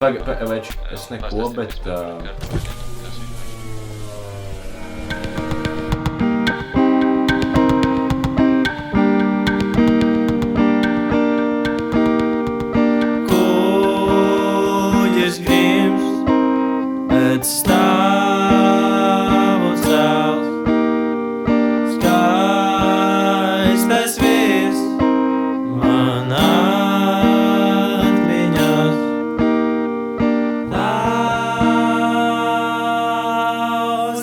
Vai es neko, bet... Kuģis grimst, bet stāv uz cels. Skaistais vīrs man atmiņās. Daudz,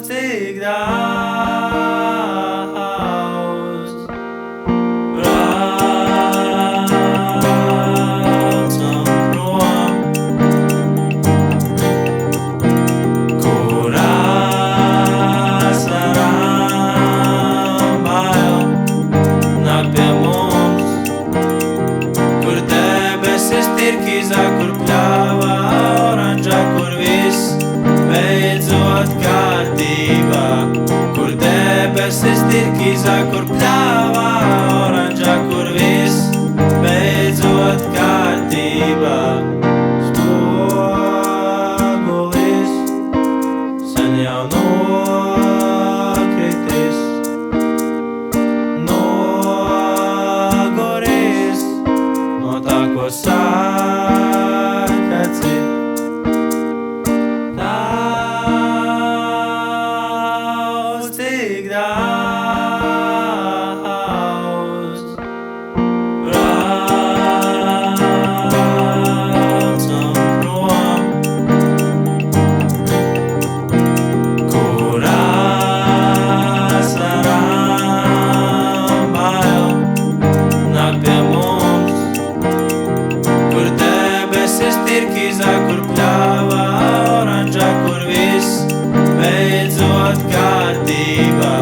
tik daudz. Braucam prom, kur asarām bail nāk pie mums, kur debesis tirkīzā, kur pļāvā oranžā, kur viss beidzot kārtībā, kur debesis tirkīzā, kur pļāvā oranžā, kur viss beidzot kārtībā. Spogulis sen jau nokritis, noguris no tā, ko saka citi. Daudz, tik daudz. Braucam prom, kur asarām bail nāk pie mums, kur debesis tirkīzā, kur pļāvā oranžā, kur viss beidzot kārtībā,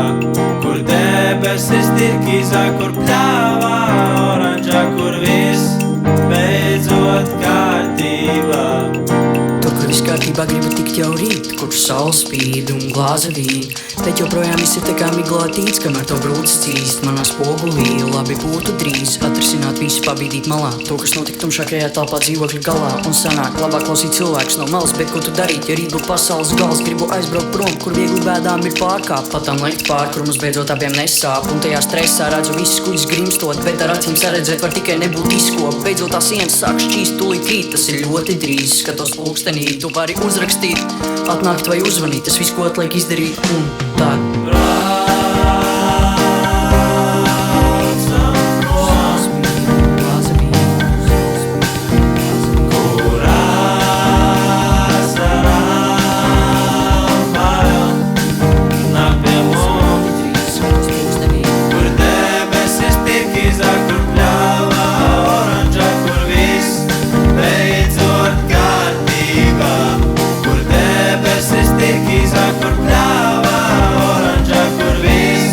kur debesis tirkīzā, kur pļāvā oranžā, kur viss beidzot kārtībā. Tur, kur viss kārtībā, gribu tikt jau rīt, kur saule spīd un glāze vīna. Bet joprojām viss ir tā kā miglātīts, kamēr to brūcis cīst manā spogulī. Labi būtu drīz atrisināt visu, pabīdīt malā to, kas notika tumšākajā telpā dzīvokļa galā. Un sanāk, labāk klausīt cilvēkus no malas, bet ko tu darīt, ja rīt būtu pasaules gals? Gribu aizbraukt prom, kur viegli bēdām ir pārkāpt, patām lekt pār, kur mums beidzot abiem nesāp. Un tajā stresā redzu visus kuģis grimstot, bet ar acīm saredzēt var tikai nebūt izkop. Beidzot tā sienas sāk šķīst, tūlīt krīt, tas ir ļoti drīz. Skatos pulkstenī, tu vari uzrakstīt, atnākt vai uzvanīt, tas viss, ko atliek izdarīt, un tad. Braucam prom, kur asarām bail nāk pie mums, kur debesis tirkīzā, kur pļāvā oranžā, kur viss beidzot kārtībā, kur debesis tirkīzā, kur pļāvā oranžā, kur viss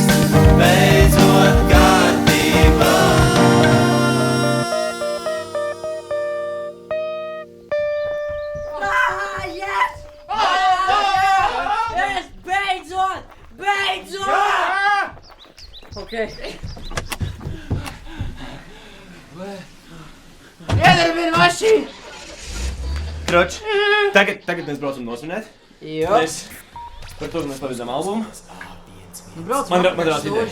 beidzot kārtībā. Yes! Yes! Beidzot! Beidzot! Okay. Iedarbina mašīnu! Kroč, tagad mēs braucam nosvinēt. Jo. Mēs par to mēs pavirzām albumu. Nu, brauc, Man rāda ideja.